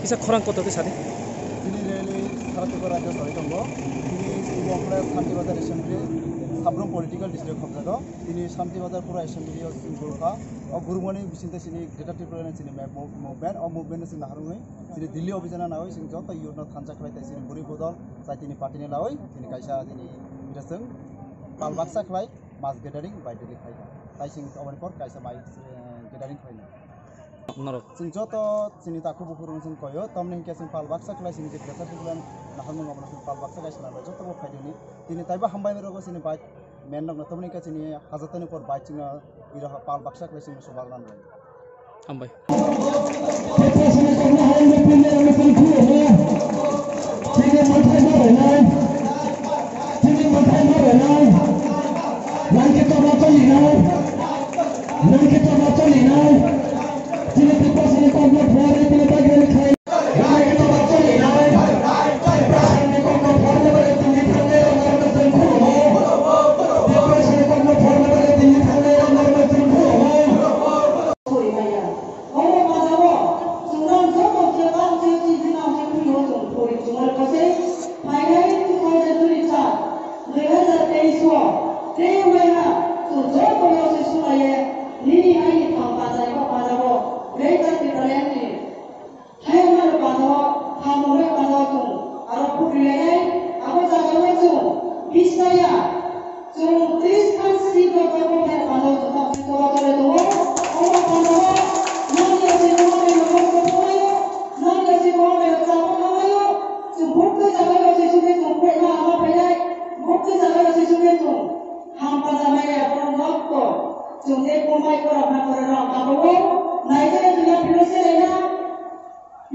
Bisa korang kota tu sade? Ini really Kharagpur Rajya Sorry Tonggo. Ini Bangladesh Shanti Bazar Assembly Sabrum Political District Khobjado. Ini Shanti Bazar Pura Assembly of Gurukha. और गुरुमणि बिसिंते सिनी डेटा टिप्रोने सिनी map movement और मूवमेंट सिनी नाहरुङै सिनी दिल्ली अभियान नावै सिनी जत युनो थान्जा खलाइ सिनी बुरि बदल साइतिनि पार्टीनि लावै सिनी काइसा दिनि बिरसं पालबाक्सा खलाइ मास गेदारिं बाय दिल्ली खाइदा ताइसिं अबनि पर काइसा बाय गेदारिं खाइना नरक सिं जत सिनी ताकु बुखुरुं सिं कयो तमनि के सिं पालबाक्सा खलाइ सिनी डेटा टिप्रोन नाहरुङ अबनि सिं पालबाक्सा काइसा नावै जत बो फाइदिनि दिनि ताइबा हामबायनि रगो सिनी बाय मेन नग तमनि के सिनी हाजतनि पर बाय सिंगा इराहा पालबाक्सा खलाइ सिं सुबागनान हामबाय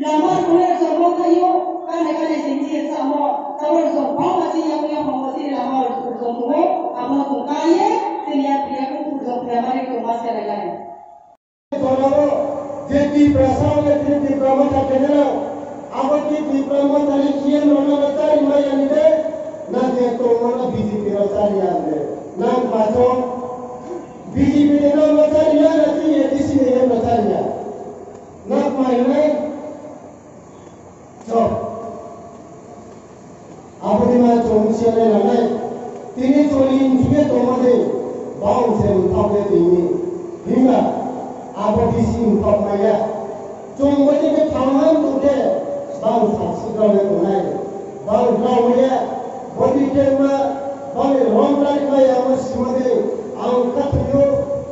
Lamar kule sobo kayo kane singsi samo tawar sobo masih yang masih lamar sobo amo tukaye seniat dia pun sobo lamar itu masih lain. Soalnya jadi perasaan jadi promosi kenal, apa jadi promosi dari kian orang cari macam ini, nanti itu mana BJP cari ada, nanti macam BJP orang cari ada nanti di sini yang cari ada, nanti mana, so, apa di mana cuma nanti, ini soalnya juga tomade, bau saya ini, hingga apa visi untuk maya, cuma ini ketambahan tu deh, bau saksi kalau itu naik, bau maya, bagi kerana bagi orang lain maya masih made, angkat tu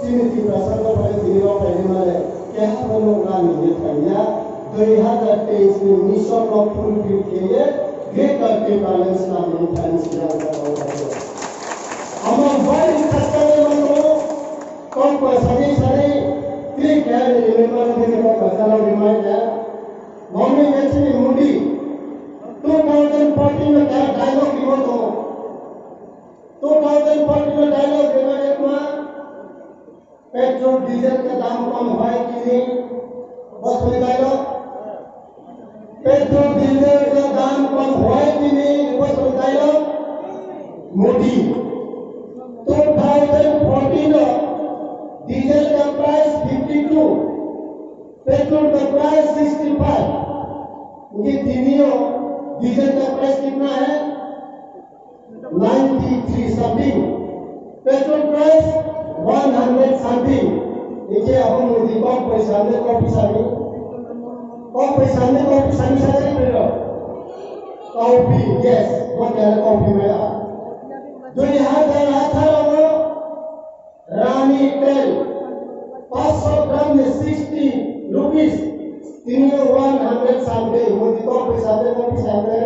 sini di pasar tu pada sini orang ini mana, kehal orang ini kaya, 2023 में mission of fulfil किए ग्रेटर के बैलेंस ना मिली फाइनेंस किया जाता है हम वाइड सस्ते में कौन पैसा नहीं सारे क्लिक है रिमेंबर में को पैसा ना रिमाइंड है मम्मी जैसे मूडी 2014 में क्या डायलॉग लिखो तो 2014 में डायलॉग देना एक मां पेट्रोल डीजल का दाम कम हुआ है कि नहीं बस में डायलॉग पेट्रोल डीजल का दाम कम हुआ है कि नहीं बस में डायलॉग मोदी 2014 डीजल का प्राइस 52 पेट्रोल का प्राइस 65 ये तीनों डीजल का प्राइस कितना है 93 समथिंग पेट्रोल प्राइस 100 समथिंग देखिए अब मोदी को पैसा में कॉफी सामी सारे मिलो कॉफी यस वो क्या कॉफी मिला जो यहाँ का रहा था वो रानी तेल 500 ग्राम में 60 रुपीस तीनों 100 समथिंग मोदी को पैसा में कॉफी सामने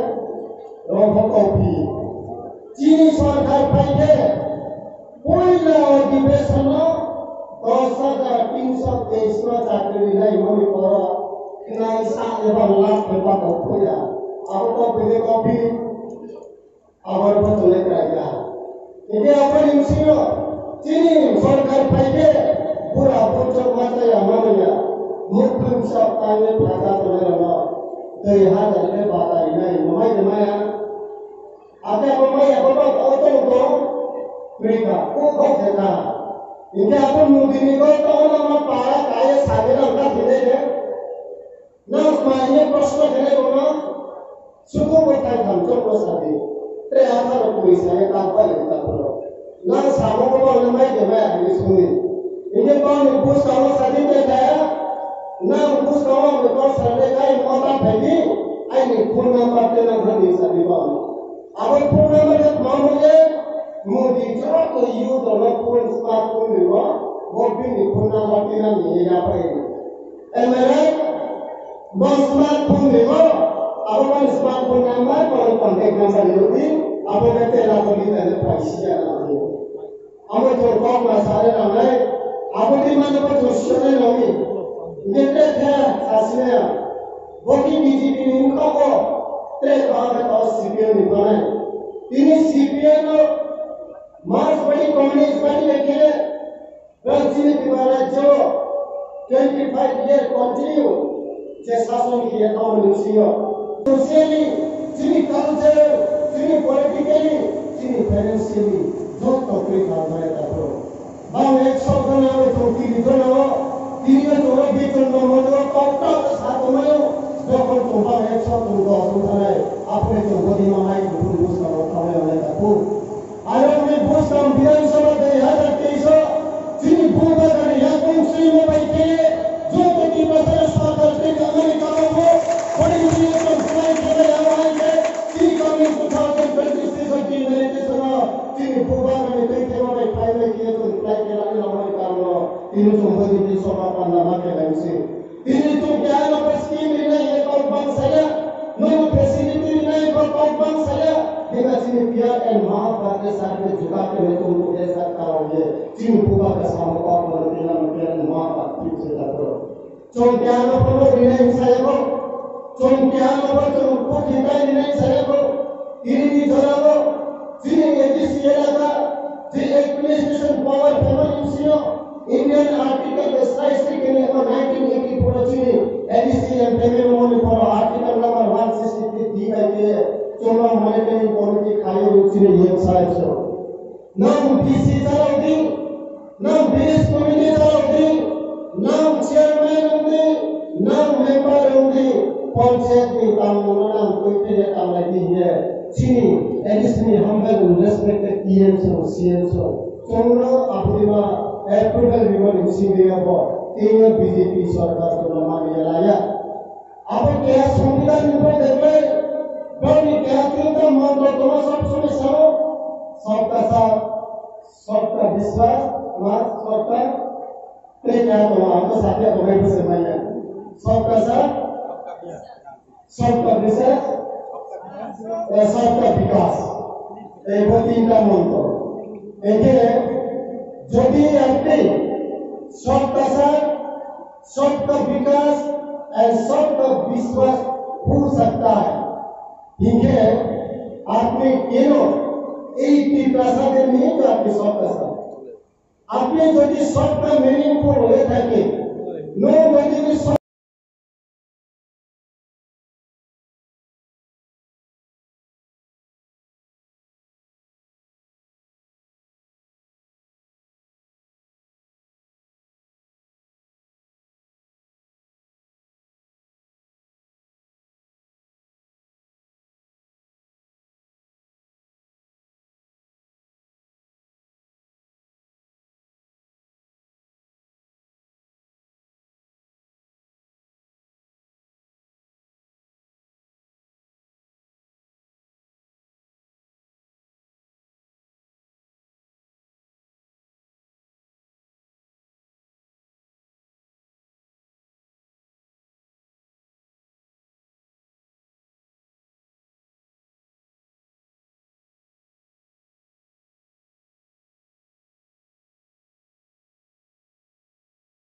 रोबो कॉफी चीनी सरकार पाइए पहिला अधिवेशनमा 10,323 मा चाकरीलाई मनी पर किनाइ 7 लाख रुपैयाँ खोया अब तो बिले कॉफी अब तो चले गया ये अपन इंसियो चीनी सरकार पाइए पूरा बोचक मात्र हमारे मुख्य सब ताने फायदा तो ले रहा 2000 ले बात आई नहीं ममाया आते ममाया बाबा तो mereka, kok kita, ini apa mungkin itu tahu nama para kaya sahaja orang tidak ada, nama semuanya proses ada orang, suku berkait hancur sahaja, ternyata orang saya tanpa yang tak perlu, nama sama orang nama dia ini semua, ini kalau bus kalau sahaja dia, nama bus kalau sahaja kaya mata bagi, ini pun nama dia nama sahaja bang, apa pun nama dia mamunya Modi जब तो यूथ और लोगों स्मार्टफोन में वो भी निपुणता वाला नहीं है पर एमएलए वो स्मार्टफोन में वो अब वो स्मार्टफोन नंबर और कांटेक्ट नंबर लेती अब वो तेरा तो भी तेरे पैसे आ रहे हैं अब जो कॉम मसाले नंबर अब भी माने वो सोशल नहीं निकले थे सासिया वो की बीजेपी उनका वो तेरे काम में तो सीपीएम निकाले इन्हीं सीपीएम मार्च बड़ी कम्युनिस्ट पार्टी लेके राजनीति के द्वारा जो 25 years continue जे शासन किया था मनुष्यों सोशली जिनी कल्चर जिनी पॉलिटिकली जिनी फाइनेंशियली जो तो कोई काम नहीं था तो हम एक शब्द ना हो तो तीन तो ना हो तीन में तो भी तो ना हो तो कौटा साथ में हो जो कोई तो हम एक शब्द तो सुना है आपने तो बड़ी माई भूल उसका उठाने वाले का तो आयोग में भूषण विधानसभा 2023 जिन भूभाग या कौंसिल में बैठे जो कि बसर स्वागत के अमेरिका को बड़ी दुनिया में सुनाई दे रहा है कि कम्युनिस्ट उठाकर कंट्री से की मेरे के सना जिन भूभाग में बैठे वाले फाइल किए तो रिप्लाई के लिए अमेरिका में तीन संबंधी की सभा का नाम के नाम से तीन तो क्या है पर स्कीम नहीं है और बंद सया नो फैसिलिटी नहीं पर बंद सया देखा चीनी प्यार एंड महाभारत के साथ में झुका के मैं तुमको ऐसा कराऊंगे चीन भूखा का सामने का मन प्यार महाभारत ठीक से करो जो ज्ञान पर रिने इंसान को চমকে আবার চমক হিতাই দিনাই সারাবো ইরিদি জড়াবো যিনি এডিসি এলাকা যে অ্যাডমিনিস্ট্রেশন পাওয়ার ফ্যামিলি ছিল ইন্ডিয়ান আর্টিকেল 26 के 1984 চিনি এডিসি এন্ড ফ্যামিলি মনি ফর আর্টিকেল নাম্বার 163 दी गई है चोमा मॉनिटरिंग कमिटी खाली चिनी ये साइड से नाम बीसी चलाउदी नाम बीएस कमिटी चलाउदी नाम चेयरमैन होंगे नाम मेंबर होंगे पंचायत में काम नाम कोई पे काम लगी है चिनी एडिसनी हमबल रेस्पेक्टेड टीएमसो सीएमसो चोमा अपुरिमा एप्रूवल रिवॉर्ड इंसिंगिया को तीन बीजेपी सरकार को माने लाया अब क्या संविधान में देखले बड़ी क्या चिंता मंत्र तो सब सुने सब सबका साथ सबका विश्वास और सबका प्रेरणा तो हमको साथी को मैं से मानिए सबका साथ सबका विश्वास और सबका विकास ये वो तीनटा मंत्र এখানে যদি আপনি सबका साथ सबका विकास और सबका विश्वास हो सकता है इनके आपने केनो एक की प्रसाद नहीं तो आपके सबका साथ आपने যদি सबका मीनिंगफुल হয়ে থাকে নো যদি